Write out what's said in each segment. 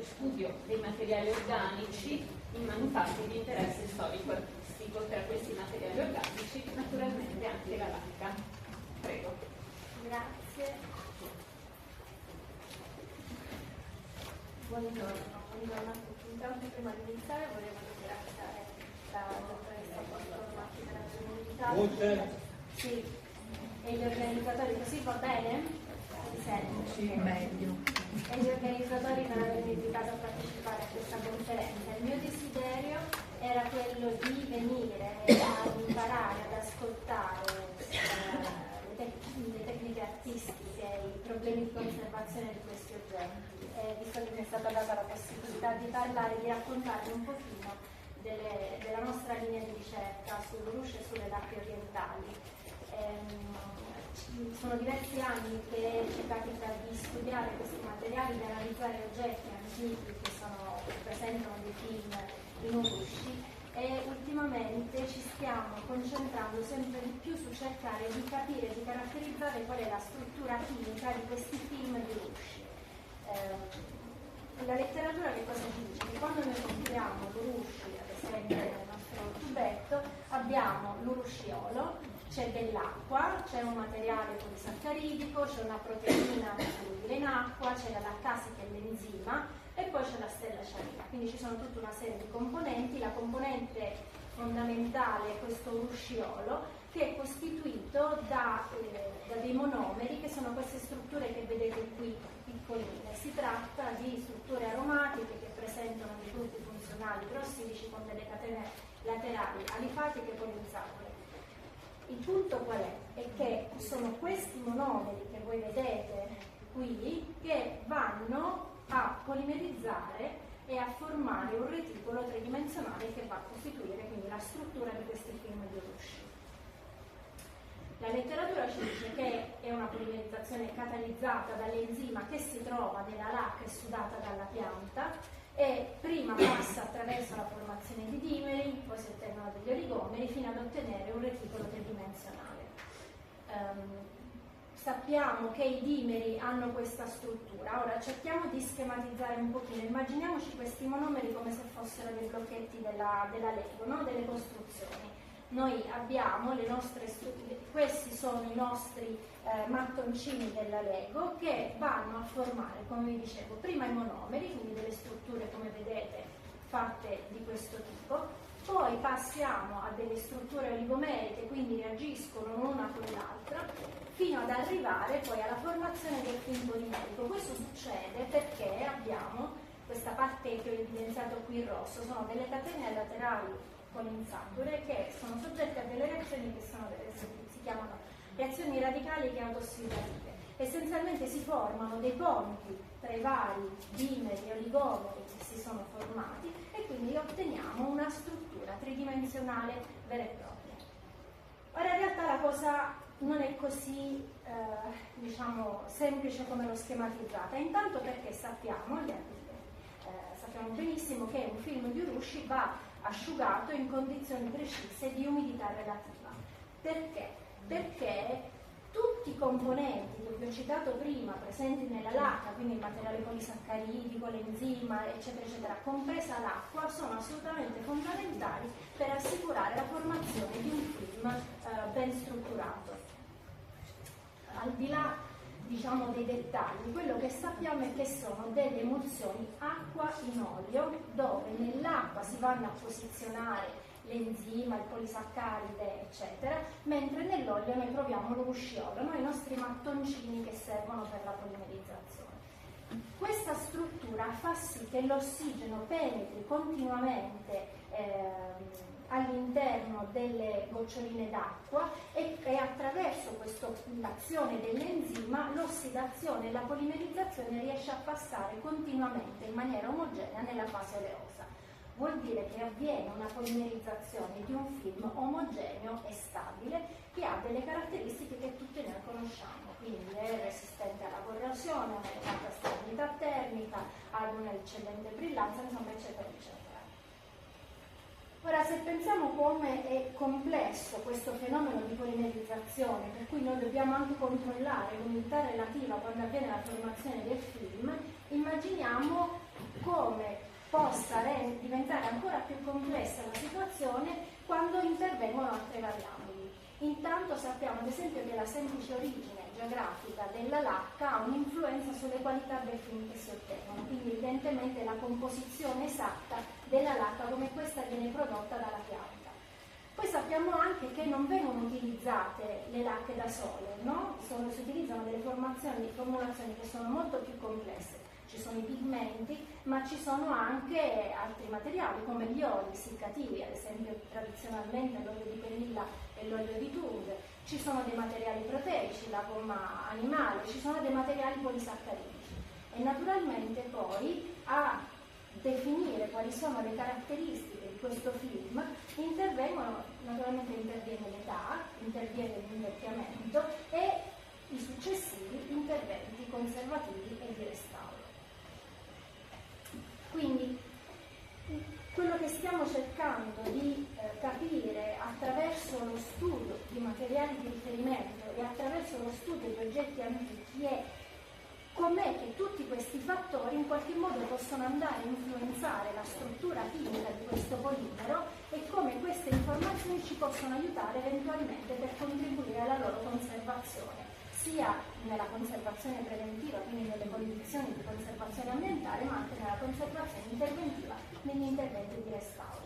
studio dei materiali organici in manufatti di interesse storico-artistico. Tra questi materiali organici naturalmente anche la lacca. Prego. Grazie. Buongiorno a tutti. Intanto prima di iniziare volevo ringraziare la dottoressa Bortolomacchi per avermi invitato. Sì, e gli organizzatori, così va bene? Mi sento? Sì, meglio. E gli organizzatori per avermi invitato a partecipare a questa conferenza. Il mio desiderio era quello di venire a imparare, ad ascoltare le tecniche artistiche, i problemi di conservazione di questi oggetti. Visto che mi è stata data la possibilità di parlare, di raccontarvi un pochino della nostra linea di ricerca sull'Urusha e sulle lacche orientali. Sono diversi anni che ci capita di studiare questi materiali, di analizzare oggetti antichi che presentano dei film in Urushi, e ultimamente ci stiamo concentrando sempre di più su cercare di capire, di caratterizzare qual è la struttura chimica di questi film di Urushi. La letteratura che cosa ci dice? Che quando noi compriamo l'Urushi, ad esempio nel nostro tubetto, abbiamo l'urushiolo, c'è dell'acqua, c'è un materiale polisaccharidico, c'è una proteina solubile in acqua, c'è la lattasi che è l'enzima e poi c'è la stella sciarina. Quindi ci sono tutta una serie di componenti. La componente fondamentale è questo urushiolo, che è costituito da dei monomeri, che sono queste strutture che vedete qui piccoline. Si tratta di strutture aromatiche che presentano dei gruppi funzionali prossilici con delle catene laterali alifatiche e polinsacole. Il punto qual è? È che sono questi monomeri che voi vedete qui che vanno a polimerizzare e a formare un reticolo tridimensionale che va a costituire quindi la struttura di questi film di Urushi. La letteratura ci dice che è una polimerizzazione catalizzata dall'enzima che si trova nella lacca esudata dalla pianta e prima passa attraverso la formazione di dimeri, poi si ottengono degli oligomeri fino ad ottenere un reticolo tridimensionale. Sappiamo che i dimeri hanno questa struttura. Ora cerchiamo di schematizzare un pochino. Immaginiamoci questi monomeri come se fossero dei blocchetti della Lego, no? Delle costruzioni. Noi abbiamo le nostre strutture, questi sono i nostri mattoncini della Lego che vanno a formare, come vi dicevo, prima i monomeri, quindi delle strutture come vedete fatte di questo tipo, poi passiamo a delle strutture oligomeriche, quindi reagiscono l'una con l'altra, fino ad arrivare poi alla formazione del film polimerico. Questo succede perché abbiamo questa parte che ho evidenziato qui in rosso, sono delle catene laterali polinsacure che sono soggette a delle reazioni che si chiamano reazioni radicali chemotossidative. Essenzialmente si formano dei ponti tra i vari dimeri e oligomeri che si sono formati e quindi otteniamo una struttura tridimensionale vera e propria. Ora in realtà la cosa non è così semplice come l'ho schematizzata, intanto perché sappiamo benissimo che un film di Urushi va asciugato in condizioni precise di umidità relativa. Perché? Perché tutti i componenti che vi ho citato prima, presenti nella lacca, quindi il materiale polisaccharidico, l'enzima, eccetera, eccetera, compresa l'acqua, sono assolutamente fondamentali per assicurare la formazione di un film ben strutturato. Al di là dei dettagli, quello che sappiamo è che sono delle emulsioni acqua in olio, dove nell'acqua si vanno a posizionare l'enzima, il polisaccaride, eccetera, mentre nell'olio noi troviamo l'urushiolo, i nostri mattoncini che servono per la polimerizzazione. Questa struttura fa sì che l'ossigeno penetri continuamente all'interno delle goccioline d'acqua e attraverso l'azione dell'enzima l'ossidazione e la polimerizzazione riesce a passare continuamente in maniera omogenea nella fase oleosa. Vuol dire che avviene una polimerizzazione di un film omogeneo e stabile che ha delle caratteristiche che tutti noi conosciamo, quindi è resistente alla corrosione, ha un'elevata stabilità termica, ha un'eccellente brillanza, insomma, eccetera, eccetera. Ora, se pensiamo come è complesso questo fenomeno di polimerizzazione, per cui noi dobbiamo anche controllare l'umidità relativa quando avviene la formazione del film, immaginiamo come possa diventare ancora più complessa la situazione quando intervengono altre variabili. Intanto sappiamo ad esempio che la semplice origine geografica della lacca ha un'influenza sulle qualità del film che si ottengono, quindi evidentemente la composizione esatta della lacca come questa viene prodotta dalla pianta. Poi sappiamo anche che non vengono utilizzate le lacche da sole, no? Si utilizzano delle formulazioni che sono molto più complesse. Ci sono i pigmenti, ma ci sono anche altri materiali come gli oli essiccativi, ad esempio tradizionalmente l'olio di perilla e l'olio di tung, ci sono dei materiali proteici, la gomma animale, ci sono dei materiali polisaccaridi. E naturalmente poi a definire quali sono le caratteristiche di questo film naturalmente interviene l'età, interviene l'invecchiamento e i successivi interventi conservativi e di restauro. Quindi quello che stiamo cercando di capire attraverso lo studio di materiali di riferimento e attraverso lo studio di oggetti antichi è com'è che tutti questi fattori in qualche modo possono andare a influenzare la struttura chimica di questo polimero e come queste informazioni ci possono aiutare eventualmente per contribuire alla loro conservazione, sia nella conservazione preventiva, quindi nelle condizioni di conservazione ambientale, ma anche nella conservazione interventiva negli interventi di restauro.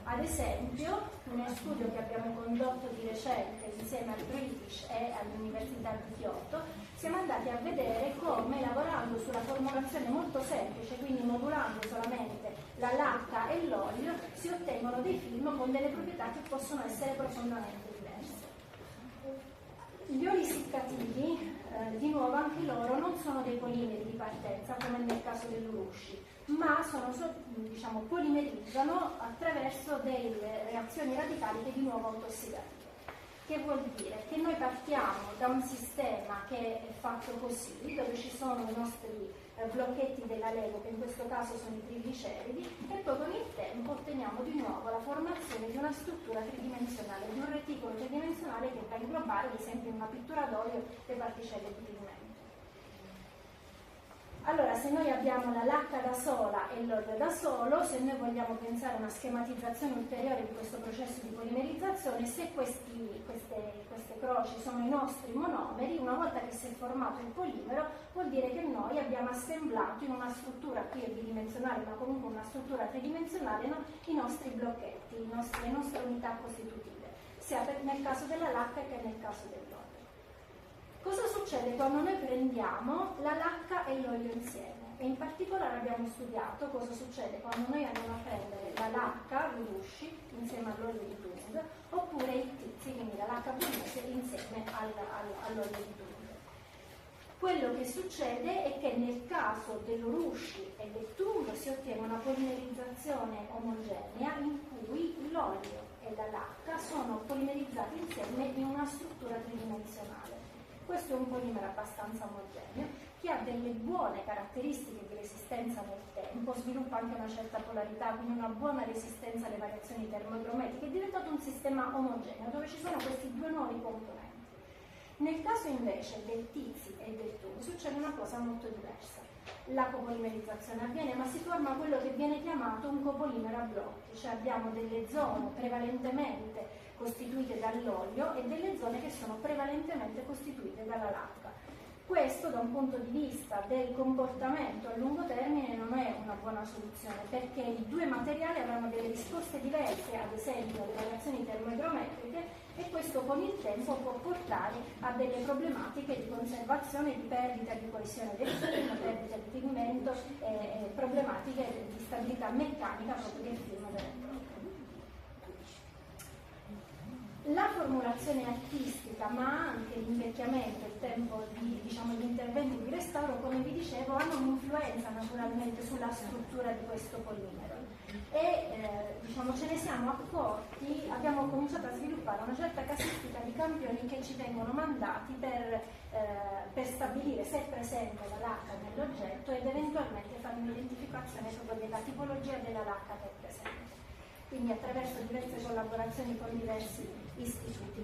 Ad esempio, in uno studio che abbiamo condotto di recente insieme al British e all'Università di Kyoto, siamo andati a vedere come, lavorando sulla formulazione molto semplice, quindi modulando solamente la lacca e l'olio, si ottengono dei film con delle proprietà che possono essere profondamente diverse. Gli oli essiccativi, di nuovo anche loro, non sono dei polimeri di partenza come nel caso dell'urushi, ma polimerizzano attraverso delle reazioni radicali che di nuovo autossidative. Che vuol dire? Che noi partiamo da un sistema che è fatto così, dove ci sono i nostri blocchetti della Lego, che in questo caso sono i trigliceridi, e poi con il tempo otteniamo di nuovo la formazione di una struttura tridimensionale, di un reticolo tridimensionale che va a inglobare, ad esempio in una pittura d'olio, le particelle di pigmento. Allora, se noi abbiamo la lacca da sola e l'olio da solo, se noi vogliamo pensare a una schematizzazione ulteriore di questo processo di polimerizzazione, se queste croci sono i nostri monomeri, una volta che si è formato il polimero, vuol dire che noi abbiamo assemblato in una struttura, qui è bidimensionale, ma comunque una struttura tridimensionale, no? I nostri blocchetti, le nostre unità costitutive, sia nel caso della lacca che nel caso dell'olio. Cosa succede quando noi prendiamo la lacca e l'olio insieme? E in particolare abbiamo studiato cosa succede quando noi andiamo a prendere la lacca, l'urushi, insieme all'olio di tung, oppure il tizi, quindi la lacca pugliese, insieme all'olio di tung. Quello che succede è che nel caso dell'urushi e del tung si ottiene una polimerizzazione omogenea in cui l'olio e la lacca sono polimerizzati insieme in una struttura tridimensionale. Questo è un polimero abbastanza omogeneo che ha delle buone caratteristiche di resistenza nel tempo, sviluppa anche una certa polarità, quindi una buona resistenza alle variazioni termoigrometiche, è diventato un sistema omogeneo dove ci sono questi due nuovi componenti. Nel caso invece del tizi e del tung succede una cosa molto diversa. La copolimerizzazione avviene, ma si forma quello che viene chiamato un copolimero a blocchi, cioè abbiamo delle zone prevalentemente costituite dall'olio e delle zone che sono prevalentemente costituite dalla lacca. Questo da un punto di vista del comportamento a lungo termine non è una buona soluzione, perché i due materiali avranno delle risposte diverse, ad esempio alle variazioni termoigrometriche, e questo con il tempo può portare a delle problematiche di conservazione, di perdita di coesione del film, perdita di pigmento, problematiche di stabilità meccanica proprio del film vero e proprio. La formulazione artistica, ma anche l'invecchiamento, il tempo di gli interventi di restauro, come vi dicevo, hanno un'influenza naturalmente sulla struttura di questo polimero. E ce ne siamo accorti, abbiamo cominciato a sviluppare una certa casistica di campioni che ci vengono mandati per stabilire se è presente la lacca nell'oggetto ed eventualmente fare un'identificazione proprio della tipologia della lacca che è presente. Quindi attraverso diverse collaborazioni con diversi istituti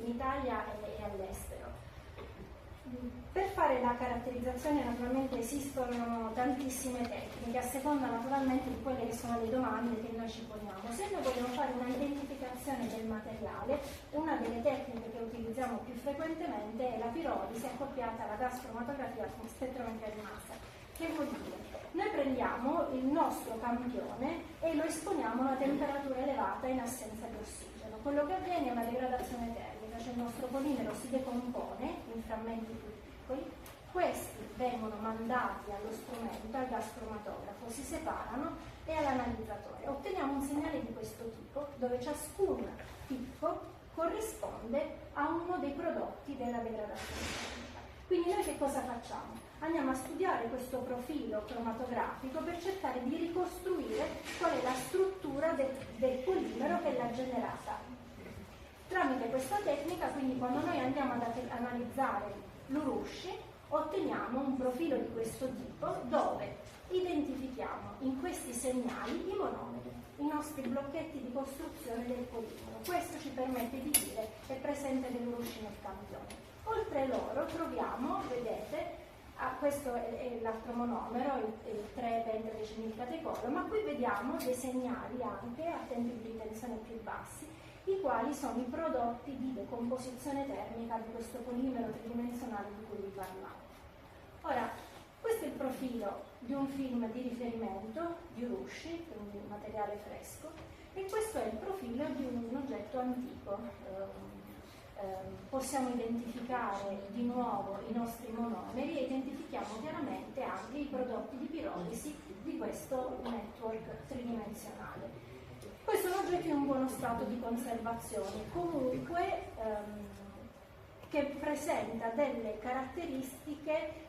in Italia e all'estero. Per fare la caratterizzazione naturalmente esistono tantissime tecniche, a seconda naturalmente di quelle che sono le domande che noi ci poniamo. Se noi vogliamo fare una identificazione del materiale, una delle tecniche che utilizziamo più frequentemente è la pirolisi accoppiata alla gas cromatografia con spettrometria di massa. Che vuol dire? Noi prendiamo il nostro campione e lo esponiamo a una temperatura elevata in assenza di ossigeno. Quello che avviene è una degradazione termica, cioè il nostro polimero si decompone in frammenti più piccoli, questi vengono mandati allo strumento, al gas cromatografo, si separano e all'analizzatore. Otteniamo un segnale di questo tipo, dove ciascun picco corrisponde a uno dei prodotti della degradazione termica. Quindi noi che cosa facciamo? Andiamo a studiare questo profilo cromatografico per cercare di ricostruire qual è la struttura del polimero che l'ha generata. Tramite questa tecnica, quindi, quando noi andiamo ad analizzare l'Urushi, otteniamo un profilo di questo tipo dove identifichiamo in questi segnali i monomeri, i nostri blocchetti di costruzione del polimero. Questo ci permette di dire che è presente dell'Urushi nel campione. Oltre loro troviamo, vedete, questo è l'altro monomero, il 3-pentadecimilcatecolo, ma qui vediamo dei segnali anche a tempi di ritenzione più bassi, i quali sono i prodotti di decomposizione termica di questo polimero tridimensionale di cui vi parlavo. Ora, questo è il profilo di un film di riferimento di Urushi, quindi un materiale fresco, e questo è il profilo di un oggetto antico. Possiamo identificare di nuovo i nostri monomeri e identifichiamo chiaramente anche i prodotti di pirolisi di questo network tridimensionale. Questo è un oggetto in un buono stato di conservazione, comunque che presenta delle caratteristiche,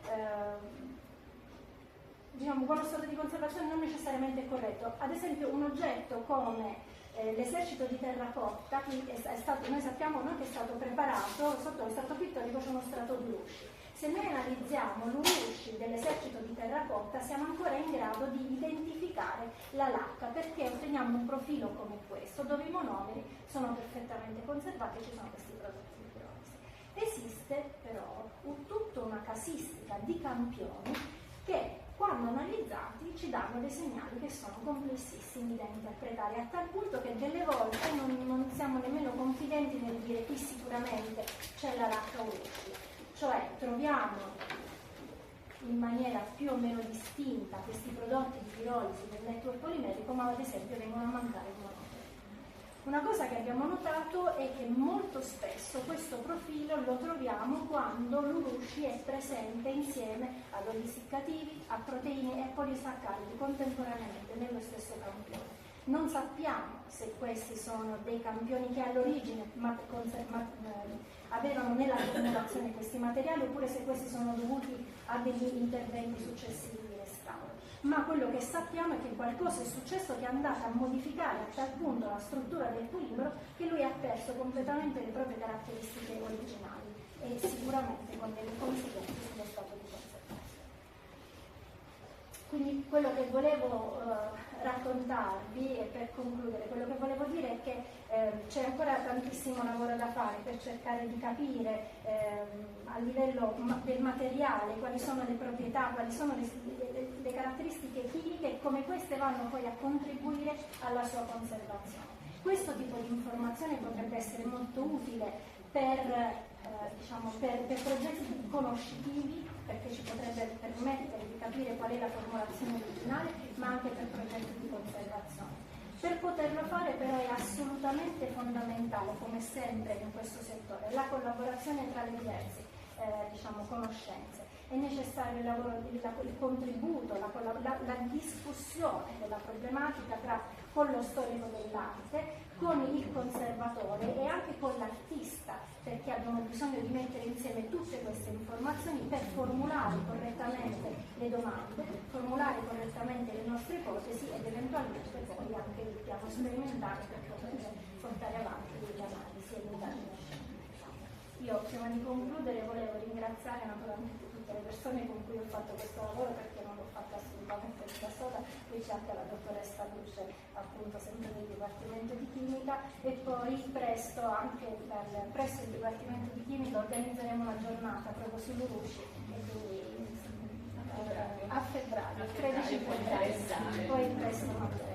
diciamo, buono stato di conservazione non necessariamente corretto. Ad esempio un oggetto come l'esercito di terracotta, noi sappiamo che è stato preparato sotto lo strato pittorico, c'è uno strato di Urushi. Se noi analizziamo l'Urushi dell'esercito di terracotta siamo ancora in grado di identificare la lacca, perché otteniamo un profilo come questo dove i monomeri sono perfettamente conservati e ci sono questi prodotti di pirolisi. Esiste però tutta una casistica di campioni che quando analizzati ci danno dei segnali che sono complessissimi da interpretare, a tal punto che delle volte non siamo nemmeno confidenti nel dire qui sicuramente c'è la lacca Urushi. Cioè troviamo in maniera più o meno distinta questi prodotti di pirolisi del network polimerico, ma ad esempio vengono a mancare i monomeri. Una cosa che abbiamo notato è che molto spesso questo profilo lo troviamo quando l'Urushi è presente insieme ad oli essiccativi, a proteine e a polisaccaridi contemporaneamente nello stesso campione. Non sappiamo se questi sono dei campioni che all'origine avevano nella formulazione questi materiali oppure se questi sono dovuti a degli interventi successivi di restauro. Ma quello che sappiamo è che qualcosa è successo che è andato a modificare a tal punto la struttura del polimero che lui ha perso completamente le proprie caratteristiche originali e sicuramente con delle conseguenze sullo stato di conservazione. Quindi quello che volevo raccontarvi e per concludere, quello che volevo dire è che c'è ancora tantissimo lavoro da fare per cercare di capire a livello del materiale quali sono le proprietà, quali sono le caratteristiche chimiche e come queste vanno poi a contribuire alla sua conservazione. Questo tipo di informazione potrebbe essere molto utile per progetti conoscitivi, perché ci potrebbe permettere di capire qual è la formulazione originale, ma anche per progetti di conservazione. Per poterlo fare però è assolutamente fondamentale, come sempre in questo settore, la collaborazione tra le diverse conoscenze. È necessario il contributo, la discussione della problematica con lo storico dell'arte, con il conservatore e anche con l'artista, perché abbiamo bisogno di mettere insieme tutte queste informazioni per formulare correttamente le domande, formulare correttamente le nostre ipotesi ed eventualmente poi anche il piano sperimentale per poter portare avanti le analisi e le indagini. Io prima di concludere volevo ringraziare naturalmente tutte tutte le persone con cui ho fatto questo lavoro, perché non l'ho fatto assolutamente da sola, qui c'è anche la dottoressa Luce, appunto sempre del Dipartimento di Chimica, e poi presto anche presso il Dipartimento di Chimica organizzeremo una giornata proprio sull'Urushi, e quindi a febbraio, il 13 febbraio, poi presto